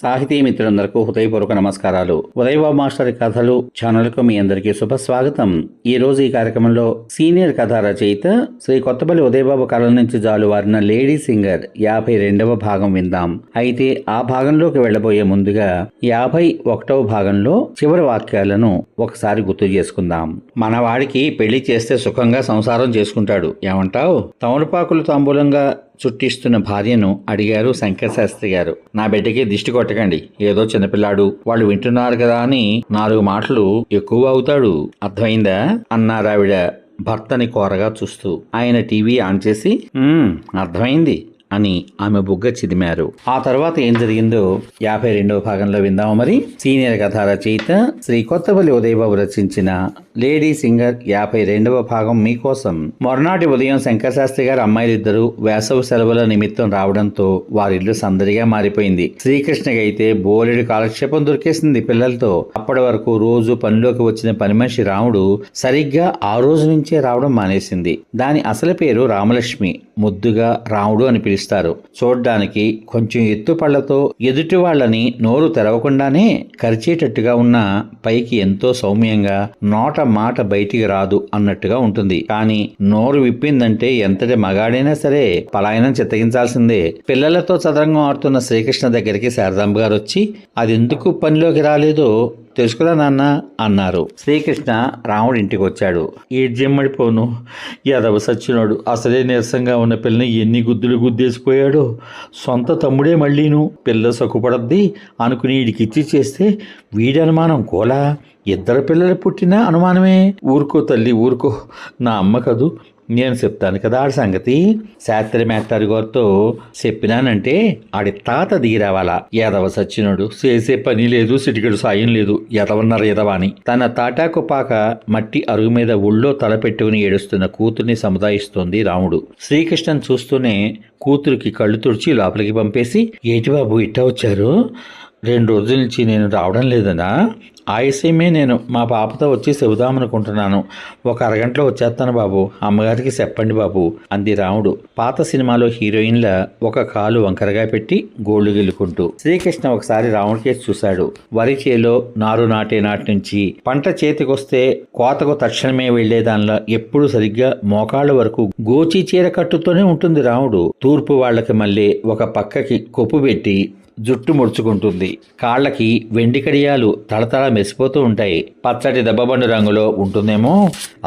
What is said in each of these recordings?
సాహితీ మిత్రులందరికీ హృదయపూర్వక నమస్కారాలు. ఉదయబాబు మాస్టర్ కథలు ఛానల్కు మీ అందరికీ శుభ స్వాగతం. ఈ రోజు ఈ కార్యక్రమంలో సీనియర్ కథా రచయిత శ్రీ కొత్తపల్లి ఉదయబాబు కళల నుంచి జాలువారిన లేడీ సింగర్ 52వ భాగం విందాం. అయితే ఆ భాగంలోకి వెళ్లబోయే ముందుగా 51వ భాగంలో చివరి వాక్యాలను ఒకసారి గుర్తు చేసుకుందాం. మనవాడికి పెళ్లి చేస్తే సుఖంగా సంసారం చేసుకుంటాడు, ఏమంటావు? తమలపాకులు తాంబూలంగా చుట్టిస్తున్న భార్యను అడిగారు శంకర శాస్త్రి గారు. నా బిడ్డకి దిష్టి కొట్టకండి, ఏదో చిన్నపిల్లాడు, వాళ్ళు వింటున్నారు కదా అని 4 మాటలు ఎక్కువ అవుతాడు, అర్థమైందా అన్నారావిడ భర్తని కోరగా చూస్తూ. ఆయన టీవీ ఆన్ చేసి అర్థమైంది అని ఆమె బుగ్గ చిదిమారు. ఆ తర్వాత ఏం జరిగిందో 52వ భాగంలో విందాము. మరి సీనియర్ కథా రచయిత శ్రీ కొత్తపల్లి ఉదయబాబు రచించిన లేడీ సింగర్ 52వ భాగం మీకోసం. మరునాటి ఉదయం శంకర శాస్త్రి గారు అమ్మాయిలిద్దరూ వేసవి సెలవుల నిమిత్తం రావడంతో వారిల్లు సందడిగా మారిపోయింది. శ్రీకృష్ణకి అయితే బోలెడు కాలక్షేపం దొరికేసింది పిల్లలతో. అప్పటి వరకు రోజు పనిలోకి వచ్చిన పని మనిషి రాముడు సరిగ్గా ఆ రోజు నుంచే రావడం మానేసింది. దాని అసలు పేరు రామలక్ష్మి. ముద్దుగా రాముడు అని పిలుస్తారు. చూడ్డానికి కొంచెం ఎత్తుపళ్లతో ఎదుటి వాళ్ళని నోరు తెరవకుండానే కరిచేటట్టుగా ఉన్న, పైకి ఎంతో సౌమ్యంగా నోట మాట బయటికి రాదు అన్నట్టుగా ఉంటుంది. కానీ నోరు విప్పిందంటే ఎంతటి మగాడైనా సరే పలాయనం చిత్తగించాల్సిందే. పిల్లలతో చదరంగం ఆడుతున్న శ్రీకృష్ణ దగ్గరికి శారదాంబ గారు వచ్చి అదెందుకు పనిలోకి రాలేదో తెలుసుకురా నాన్న అన్నారు. శ్రీకృష్ణ రాముడి ఇంటికి వచ్చాడు. ఏడ్జమ్మడిపోను, యాదవ సచ్చినోడు, అసలే నీరసంగా ఉన్న పిల్లని ఎన్ని గుద్దులు గుద్దేసిపోయాడో. సొంత తమ్ముడే మళ్ళీను. పిల్ల సొక్కుపడద్ది అనుకుని వీడికిచ్చి చేస్తే వీడి అనుమానం కోలా. 2 పిల్లలు పుట్టినా అనుమానమే. ఊరుకో తల్లి ఊరుకో, నా అమ్మ కదూ, నేను చెప్తాను కదా ఆడి సంగతి. శాస్త్రి మేస్టారు గారితో చెప్పినానంటే ఆడి తాత దిగిరావాలా. యాదవ సచ్చినోడు, చేసే పని లేదు, సిటికెడు సాయం లేదు, ఎదవన్నారు ఎదవాని. తన తాటాకు పాక మట్టి అరుగు మీద ఒళ్ళో తలపెట్టుకుని ఏడుస్తున్న కూతుర్ని సముదాయిస్తోంది రాముడు. శ్రీకృష్ణన్ చూస్తూనే కూతురికి కళ్ళు తుడిచి లోపలికి పంపేసి, ఏటి బాబు ఇట్టా వచ్చారు? 2 రోజుల నుంచి నేను రావడం లేదనా? ఆలస్యమే, నేను మా పాపతో వచ్చి చెబుదామనుకుంటున్నాను. ఒక అరగంటలో వచ్చేస్తాను బాబు, అమ్మగారికి చెప్పండి బాబు అంది రాముడు పాత సినిమాలో హీరోయిన్ల ఒక కాలు వంకరగా పెట్టి గోళ్లు గిల్లుకుంటూ. శ్రీకృష్ణ ఒకసారి రాముడి కేసు చూశాడు. వరి చేలో నారు నాటే నాటి నుంచి పంట చేతికొస్తే కోతకు తక్షణమే వెళ్లేదానిలా ఎప్పుడు సరిగ్గా మోకాళ్ళ వరకు గోచి చీర కట్టుతూనే ఉంటుంది రాముడు. తూర్పు వాళ్లకి మళ్ళీ ఒక పక్కకి కొప్పు పెట్టి జుట్టు ముడుచుకుంటుంది. కాళ్ళకి వెండి కడియాలు తళతళ మెసిపోతూ ఉంటాయి. పచ్చటి దెబ్బబండు రంగులో ఉంటుందేమో.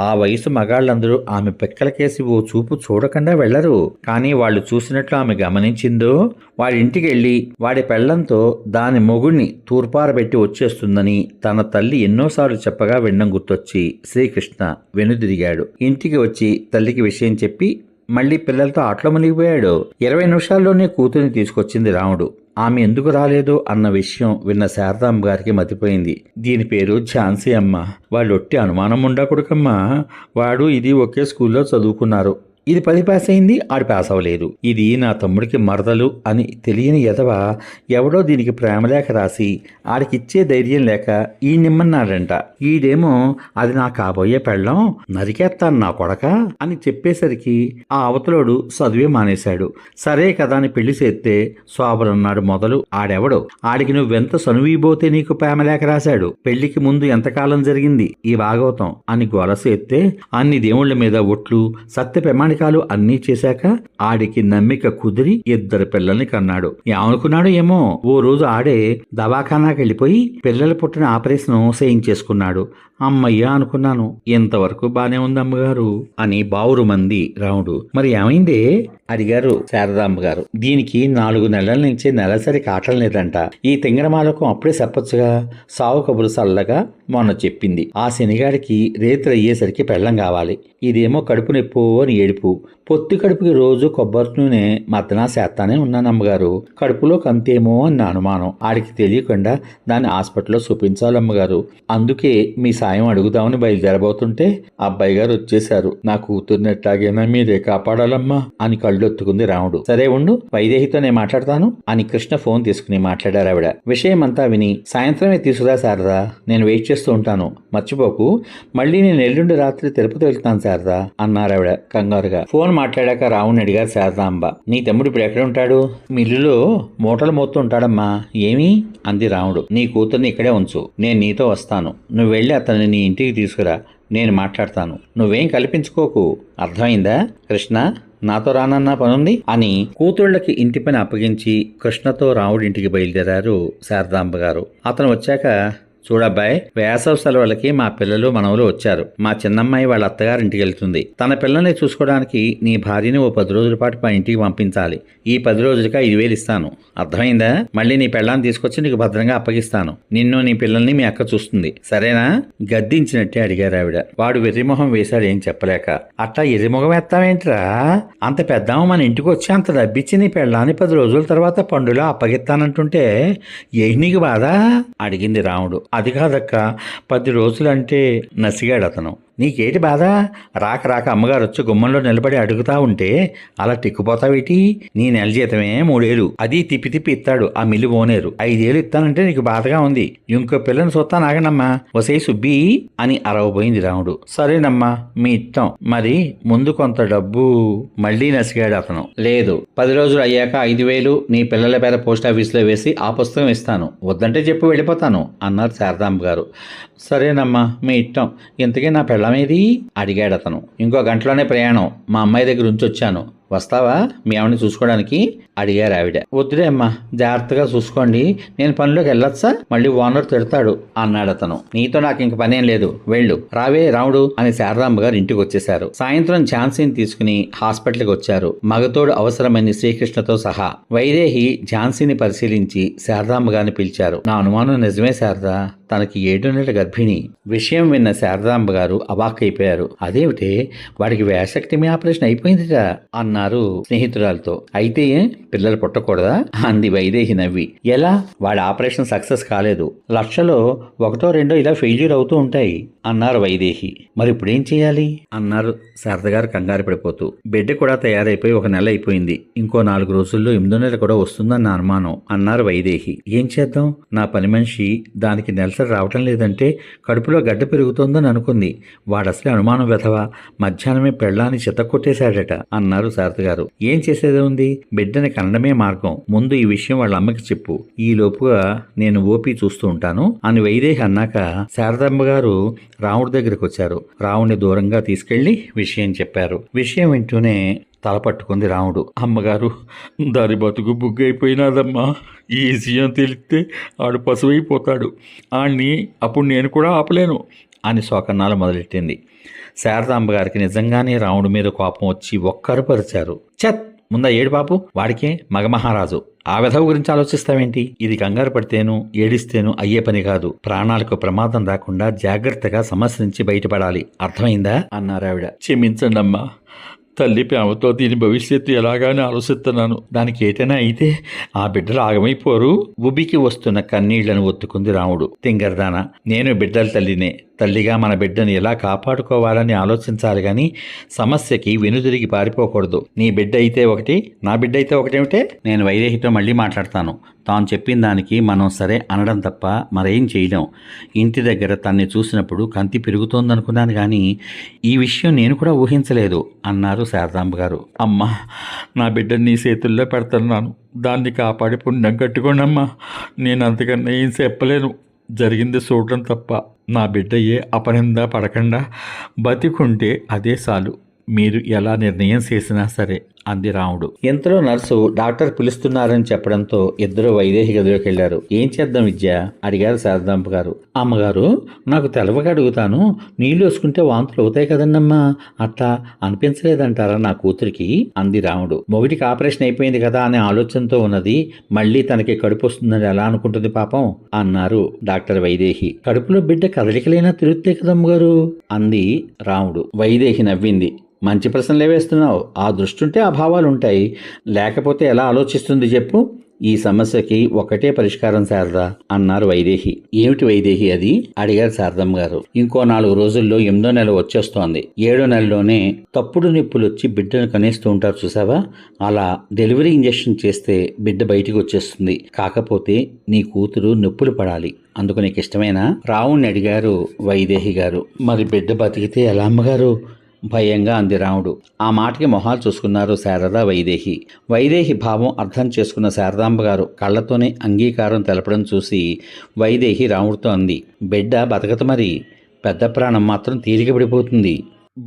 ఆ వయసు మగాళ్ళందరూ ఆమె పెక్కలకేసి ఓ చూపు చూడకుండా వెళ్లరు. కానీ వాళ్ళు చూసినట్లు ఆమె గమనించిందో, వాడింటికి వెళ్లి వాడి పెళ్లంతో దాని మొగుణ్ణి తూర్పారబెట్టి వచ్చేస్తుందని తన తల్లి ఎన్నోసార్లు చెప్పగా వినడం గుర్తొచ్చి శ్రీకృష్ణ వెనుదిరిగాడు. ఇంటికి వచ్చి తల్లికి విషయం చెప్పి మళ్లీ పిల్లలతో ఆటలో మునిగిపోయాడు. 20 నిమిషాల్లోనే కూతురిని తీసుకొచ్చింది రాముడు. ఆమె ఎందుకు రాలేదు అన్న విషయం విన్న శారదాంబ గారికి మతిపోయింది. దీని పేరు ఝాన్సీ అమ్మ. వాళ్ళొట్టి అనుమానం ఉండకూడకమ్మా. వాడు ఇది ఒకే స్కూల్లో చదువుకున్నారు. ఇది 10 పాస్ అయింది, ఆడి పాస్ అవ్వలేదు. ఇది నా తమ్ముడికి మరదలు అని తెలియని ఎదవ ఎవడో దీనికి ప్రేమలేఖ రాసి ఆడికిచ్చే ధైర్యం లేక ఈ నిమ్మన్నాడంట. ఈడేమో అది నా కాబోయే పెళ్ళం, నరికేస్తాను నా కొడక అని చెప్పేసరికి ఆ అవతలోడు చదివే మానేశాడు. సరే కదా అని పెళ్లి చేస్తే శోభనున్నాడు మొదలు. ఆడెవడు? ఆడికి నువ్వెంత సనువీబోతే నీకు ప్రేమలేఖ రాశాడు? పెళ్లికి ముందు ఎంతకాలం జరిగింది ఈ భాగవతం అని గొలసేస్తే అన్ని దేవుళ్ల మీద ఒట్లు సత్య ప్రమాణికాలు అన్నీ చేశాక ఆడికి నమ్మిక కుదిరి 2 పిల్లల్ని కన్నాడు. ఏమనుకున్నాడు ఏమో, ఓ రోజు ఆడే దవాఖానాకి వెళ్ళిపోయి పిల్లలు పుట్టిన ఆపరేషన్ చేయించేసుకున్నాడు. అమ్మయ్యా అనుకున్నాను, ఇంతవరకు బానే ఉంది అమ్మగారు అని బావురు మంది రాముడు. మరి ఏమైందే అడిగారు శారదాంబ గారు. దీనికి 4 నెలల నుంచి నెలసరి కాటం లేదంట. ఈ తింగరమాలకు అప్పుడే చెప్పొచ్చుగా. సావు కబురు సల్లగా మొన్న చెప్పింది. ఆ శనిగాడికి రేత్రి అయ్యేసరికి పెళ్ళం కావాలి. ఇదేమో కడుపు నొప్పు అని ఏడుపు. పొత్తి కడుపుకి రోజు కొబ్బరి నూనె మద్దనా చేస్తానే ఉన్నానమ్మగారు. కడుపులో కంతేమో అన్న అనుమానం. ఆడికి తెలియకుండా దాన్ని హాస్పిటల్లో చూపించాలమ్మగారు. అందుకే మీ సాయం అడుగుదామని బయలుదేరబోతుంటే అబ్బాయి గారు వచ్చేశారు. నా కూతుర్నెట్టాగైనా మీరే కాపాడాలమ్మా అని కళ్ళొత్తుకుంది రాముడు. సరే ఉండు, వైదేహితో నేను మాట్లాడతాను అని కృష్ణ ఫోన్ తీసుకుని మాట్లాడారు ఆవిడ. విషయమంతా విని సాయంత్రమే తీసుకురా శారదా, నేను వెయిట్ చేస్తూ ఉంటాను, మర్చిపోకు. మళ్ళీ నేను ఎల్లుండి రాత్రి తిరుపతి వెళ్తాను శారదా అన్నారావిడ కంగారుగా. ఫోన్ మాట్లాడాక రావుని అడిగారు శారదాంబ. నీ తమ్ముడు ఇప్పుడు ఎక్కడ ఉంటాడు? మిల్లులో మూటలు మోస్తూ ఉంటాడమ్మా. ఏమి? అంది రాముడు. నీ కూతుర్ని ఇక్కడే ఉంచు, నేను నీతో వస్తాను. నువ్వు వెళ్ళి అతన్ని నీ ఇంటికి తీసుకురా, నేను మాట్లాడతాను. నువ్వేం కల్పించుకోకు, అర్థమైందా? కృష్ణ, నాతో రానన్నా పనుంది అని కూతుళ్ళకి ఇంటి పని అప్పగించి కృష్ణతో రాముడింటికి బయలుదేరారు శారదాంబ గారు. అతను వచ్చాక, చూడబ్బాయ్, వేసవి సెలవులకి మా పిల్లలు మనవలు వచ్చారు. మా చిన్నమ్మాయి వాళ్ళ అత్తగారింటికి వెళ్తుంది. తన పిల్లల్ని చూసుకోవడానికి నీ భార్యని ఓ 10 రోజుల పాటు మా ఇంటికి పంపించాలి. ఈ 10 రోజులకి 5,000 ఇస్తాను, అర్థమైందా? మళ్ళీ నీ పిల్లాన్ని తీసుకొచ్చి నీకు భద్రంగా అప్పగిస్తాను. నిన్ను నీ పిల్లల్ని మీ అక్క చూస్తుంది, సరేనా? గద్దించినట్టే అడిగారు ఆవిడ. వాడు వెర్రిమొహం వేశాడు, ఏం చెప్పలేక. అట్టా ఎర్రిమొహం ఎత్తావేంట్రా? అంత పెద్దాము మన ఇంటికి వచ్చి అంత డబ్బిచ్చి నీ పిల్లాన్ని 10 రోజుల తర్వాత పండులో అప్పగిస్తానంటుంటే ఏ నీకు బాధ? అడిగింది రాముడు. అది కాదక్క, 10 రోజులంటే నసిగాడు అతను. నీకేటి బాధ? రాక రాక అమ్మగారు వచ్చి గుమ్మంలో నిలబడి అడుగుతా ఉంటే అలా టిక్కుపోతావేటి? నీ నెల జీతమే 3,000, అది తిప్పి తిప్పి ఇస్తాడు ఆ మిల్లు ఓనేరు. 5,000 ఇస్తానంటే నీకు బాధగా ఉంది. ఇంకో పిల్లని చూస్తా నాగనమ్మా. వసే సుబ్బి అని అరవబోయింది రాముడు. సరేనమ్మా, మీ ఇష్టం. మరి ముందు కొంత డబ్బు. మళ్ళీ నసిగాడు అతను. లేదు, 10 రోజులు అయ్యాక 5,000 నీ పిల్లల పేర పోస్టాఫీసులో వేసి ఆ పుస్తకం ఇస్తాను. వద్దంటే చెప్పు, వెళ్ళిపోతాను అన్నారు శారదాంబ గారు. సరేనమ్మా, మీ ఇష్టం. ఇంతకీ నా పెళ్ళమేది? అడిగాడు అతను. ఇంకో గంటలోనే ప్రయాణం. మా అమ్మాయి దగ్గర ఉంచొచ్చాను, వస్తావా మీ ఆవిడని చూసుకోవడానికి? అడిగారు ఆవిడ. వద్దులే అమ్మా, జాగ్రత్తగా చూసుకోండి, నేను పనిలోకి వెళ్ళొచ్చా? మళ్ళీ ఓనర్ తిడతాడు అన్నాడు అతను. నీతో నాకు ఇంక పనేం లేదు, వెళ్ళు. రావే రాముడు అని శారదాంబ గారు ఇంటికి వచ్చేశారు. సాయంత్రం ఝాన్సీని తీసుకుని హాస్పిటల్కి వచ్చారు, మగతోడు అవసరమైన శ్రీకృష్ణతో సహా. వైదేహి ఝాన్సీని పరిశీలించి శారదాంబ గారిని పిలిచారు. నా అనుమానం నిజమే శారదా, తనకి 7 నెలల గర్భిణి. విషయం విన్న శారదాంబ గారు అవాక్కైపోయారు. అదేమిటే, వాడికి వేసక్టమీ ఆపరేషన్ అయిపోయిందిట అన్నారు స్నేహితురాలతో. అయితే పిల్లలు పుట్టకూడదా? అంది వైదేహి నవ్వి. ఎలా? వాడి ఆపరేషన్ సక్సెస్ కాలేదు. లక్షలో 1-2 ఇలా ఫెయిల్యూర్ అవుతూ ఉంటాయి అన్నారు వైదేహి. మరి ఇప్పుడేం చేయాలి అన్నారు శారదగారు కంగారు పడిపోతూ. బిడ్డ కూడా తయారైపోయి 1 నెల అయిపోయింది. ఇంకో 4 రోజుల్లో 8వ నెల కూడా వస్తుందన్న అనుమానం అన్నారు వైదేహి. ఏం చేద్దాం? నా పని మనిషి దానికి నెలసరి రావటం లేదంటే కడుపులో గడ్డ పెరుగుతోందని అనుకుంది. వాడసలే అనుమానం వెధవా, మధ్యాహ్నమే పెళ్ళాన్ని చితక్కొట్టేశాడట అన్నారు శారదగారు. ఏం చేసేదే ఉంది? బిడ్డని కనడమే మార్గం. ముందు ఈ విషయం వాళ్ళ అమ్మకి చెప్పు, ఈ లోపుగా నేను ఓపి చూస్తూ ఉంటాను అని వైదేహి అన్నాక శారదాంబ గారు రాముడి దగ్గరికి వచ్చారు. రాముడిని దూరంగా తీసుకెళ్లి విషయం చెప్పారు. విషయం వింటూనే తల పట్టుకుంది రాముడు. అమ్మగారు, దాని బతుకు బుగ్గైపోయినాదమ్మా. ఈ విషయం తెలిస్తే ఆడు పశువైపోతాడు. ఆడిని అప్పుడు నేను కూడా ఆపలేను అని శోకన్నాలు మొదలెట్టింది. శారదాంబ గారికి నిజంగానే రాముడి మీద కోపం వచ్చి ఒక్కరుపరిచారు. చత్, ముందా ఏడు బాబు, వాడికే మగమహారాజు, ఆ విధవ గురించి ఆలోచిస్తావేంటి? ఇది కంగారు పడితేను ఏడిస్తేను అయ్యే పని కాదు. ప్రాణాలకు ప్రమాదం రాకుండా జాగ్రత్తగా సమస్య నుంచి బయటపడాలి, అర్థమైందా అన్నారు ఆవిడ. క్షమించండి అమ్మా, తల్లి ప్రేమతో దీని భవిష్యత్తు ఎలాగానే ఆలోచిస్తున్నాను. దానికి ఏటైనా అయితే ఆ బిడ్డలు ఆగమైపోరు. ఉబికి వస్తున్న కన్నీళ్లను ఒత్తుకుంది రాముడు. తింగర్దానా, నేను బిడ్డల తల్లినే. తల్లిగా మన బిడ్డను ఎలా కాపాడుకోవాలని ఆలోచించాలి గాని సమస్యకి వెనుదిరిగి పారిపోకూడదు. నీ బిడ్డ అయితే ఒకటి, నా బిడ్డ అయితే ఒకటేమిటే? నేను వైదేహితో మళ్ళీ మాట్లాడతాను. తాను చెప్పిన దానికి మనం సరే అనడం తప్ప మరేం చేయలేం. ఇంటి దగ్గర తన్ని చూసినప్పుడు కంతి పెరుగుతోందనుకున్నాను కానీ ఈ విషయం నేను కూడా ఊహించలేదు అన్నారు శారదాంబ గారు. అమ్మా, నా బిడ్డని నీ చేతుల్లో పెడుతున్నాను, దాన్ని కాపాడి పుణ్యం కట్టుకోండమ్మా. నేను అంతకన్నా ఏం చెప్పలేను. జరిగింది చూడడం తప్ప. నా బిడ్డ ఏ అపనింద పడకుండా బతికుంటే అదే చాలు. మీరు ఎలా నిర్ణయం చేసినా సరే అంది రాముడు. ఇంతలో నర్సు డాక్టర్ పిలుస్తున్నారని చెప్పడంతో ఇద్దరు వైదేహి గదిలోకి వెళ్లారు. ఏం చేద్దాం విద్య అడిగారు శారదాంబ గారు. అమ్మగారు, నాకు తెలవగా అడుగుతాను, నీళ్లు వేసుకుంటే వాంతులు అవుతాయి కదన్నమ్మా, అట్లా అనిపించలేదంటారా నా కూతురికి అంది రాముడు. మొగుడికి ఆపరేషన్ అయిపోయింది కదా అనే ఆలోచనతో ఉన్నది, మళ్ళీ తనకి కడుపు వస్తుందని ఎలా అనుకుంటుంది పాపం అన్నారు డాక్టర్ వైదేహి. కడుపులో బిడ్డ కదలికలైనా తిరుగుతాయి కదమ్మగారు అంది రాముడు. వైదేహి నవ్వింది. మంచి ప్రశ్నలే వేస్తున్నావు. ఆ దృష్టి ఉంటే ఆ భావాలుంటాయి, లేకపోతే ఎలా ఆలోచిస్తుంది చెప్పు? ఈ సమస్యకి ఒకటే పరిష్కారం శారదా అన్నారు వైదేహి. ఏమిటి వైదేహి అది అడిగారు శారదమ్మ గారు. ఇంకో 4 రోజుల్లో 8వ నెల వచ్చేస్తోంది. 7వ నెలలోనే తప్పుడు నిప్పులు వచ్చి బిడ్డను కనేస్తూ ఉంటారు చూసావా, అలా డెలివరీ ఇంజెక్షన్ చేస్తే బిడ్డ బయటికి వచ్చేస్తుంది. కాకపోతే నీ కూతురు నొప్పులు పడాలి. అందుకు నీకు ఇష్టమేనా? రావుణ్ణి అడిగారు వైదేహి గారు. మరి బిడ్డ బతికితే ఎలా అమ్మగారు భయంగా అంది రాముడు. ఆ మాటకి మొహాలు చూసుకున్నారు శారద, వైదేహి. వైదేహి భావం అర్థం చేసుకున్న శారదాంబ గారు కళ్ళతోనే అంగీకారం తెలపడం చూసి వైదేహి రాముడితో అంది, బిడ్డ బతకత మరి, పెద్ద ప్రాణం మాత్రం తీరిక పడిపోతుంది.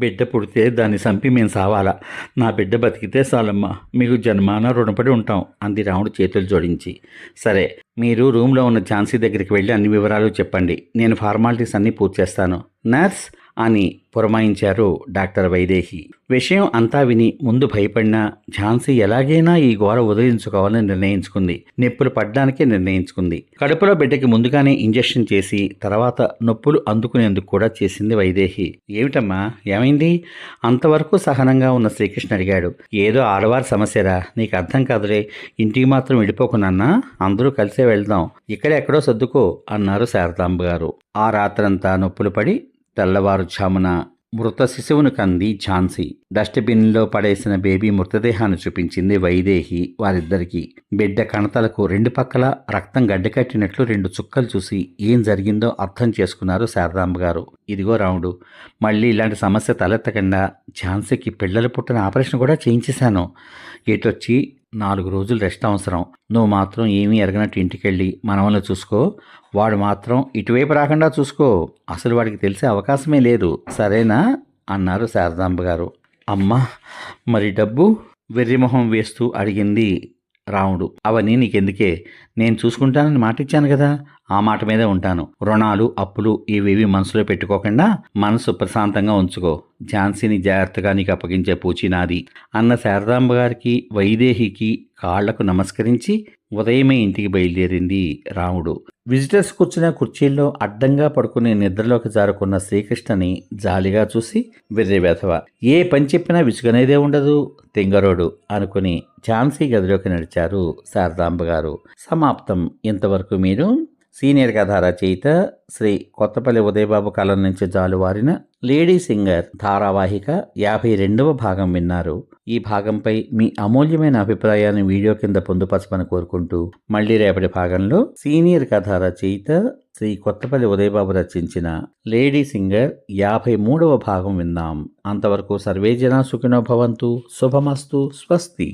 బిడ్డ పుడితే దాన్ని చంపి మేము సావాలా? నా బిడ్డ బతికితే చాలమ్మా, మీకు జన్మాన రుణపడి ఉంటాం అంది రాముడు చేతులు జోడించి. సరే, మీరు రూమ్లో ఉన్న ఝాన్సీ దగ్గరికి వెళ్ళి అన్ని వివరాలు చెప్పండి, నేను ఫార్మాలిటీస్ అన్నీ పూర్తి చేస్తాను నర్స్ అని పురమాయించారు డాక్టర్ వైదేహి. విషయం అంతా విని ముందు భయపడినా ఝాన్సీ ఎలాగైనా ఈ ఘోర వదిలించుకోవాలని నిర్ణయించుకుంది. నొప్పులు పడ్డానికే నిర్ణయించుకుంది. కడుపులో బిడ్డకి ముందుగానే ఇంజెక్షన్ చేసి తర్వాత నొప్పులు అందుకునేందుకు కూడా చేసింది వైదేహి. ఏమిటమ్మా, ఏమైంది? అంతవరకు సహనంగా ఉన్న శ్రీకృష్ణ అడిగాడు. ఏదో ఆడవారి సమస్యరా, నీకు అర్థం కాదులే, ఇంటికి మాత్రం వెళ్ళిపోకున్నా, అందరూ కలిసే వెళ్దాం, ఇక్కడెక్కడో సర్దుకో అన్నారు శారదాంబ గారు. ఆ రాత్రంతా నొప్పులు పడి తెల్లవారుఝామున మృత శిశువును కంది ఝాన్సీ. డస్ట్బిన్లో పడేసిన బేబీ మృతదేహాన్ని చూపించింది వైదేహి వారిద్దరికీ. బిడ్డ కణతలకు రెండు పక్కల రక్తం గడ్డకట్టినట్లు 2 చుక్కలు చూసి ఏం జరిగిందో అర్థం చేసుకున్నారు శారదాంబ గారు. ఇదిగో రాముడు, మళ్ళీ ఇలాంటి సమస్య తలెత్తకుండా ఝాన్సీకి పిల్లలు పుట్టిన ఆపరేషన్ కూడా చేయించేశాను. ఎటొచ్చి 4 రోజులు రెస్ట్ అవసరం. నువ్వు మాత్రం ఏమీ ఎరగనట్టు ఇంటికెళ్ళి మనవలను చూసుకో. వాడు మాత్రం ఇటువైపు రాకుండా చూసుకో. అసలు వాడికి తెలిసే అవకాశమే లేదు, సరేనా అన్నారు శారదాంబ గారు. అమ్మా, మరి డబ్బు? వెర్రిమొహం వేస్తూ అడిగింది రాముడు. అవన్నీ నీకెందుకే, నేను చూసుకుంటానని మాట ఇచ్చాను కదా, ఆ మాట మీదే ఉంటాను. రుణాలు అప్పులు ఇవేవి మనసులో పెట్టుకోకుండా మనసు ప్రశాంతంగా ఉంచుకో. ఝాన్సీని జాగ్రత్తగా నీకు అప్పగించే పూచి నాది అన్న శారదాంబ గారికి వైదేహికి కాళ్లకు నమస్కరించి ఉదయమే ఇంటికి బయలుదేరింది రాముడు. విజిటర్స్ కూర్చున్న కుర్చీల్లో అడ్డంగా పడుకుని నిద్రలోకి జారుకున్న శ్రీకృష్ణని జాలిగా చూసి, వెర్రి వెధవ, ఏ పని చెప్పినా విసుగనేదే ఉండదు తింగరోడు అనుకుని ఝాన్సీ గదిలోకి నడిచారు శారదాంబ గారు. సమాప్తం. ఇంతవరకు మీరు సీనియర్ కథ రచయిత శ్రీ కొత్తపల్లి ఉదయబాబు కాలం నుంచి జాలువారిన లేడీ సింగర్ ధారావాహిక 52వ భాగం విన్నారు. ఈ భాగంపై మీ అమూల్యమైన అభిప్రాయాన్ని వీడియో కింద పొందుపరచమని కోరుకుంటూ మళ్ళీ రేపటి భాగంలో సీనియర్ కథ రచయిత శ్రీ కొత్తపల్లి ఉదయబాబు రచించిన లేడీ సింగర్ 53వ భాగం విందాం. అంతవరకు సర్వే జనా సుఖినో భవంతు. శుభమస్తు. స్వస్తి.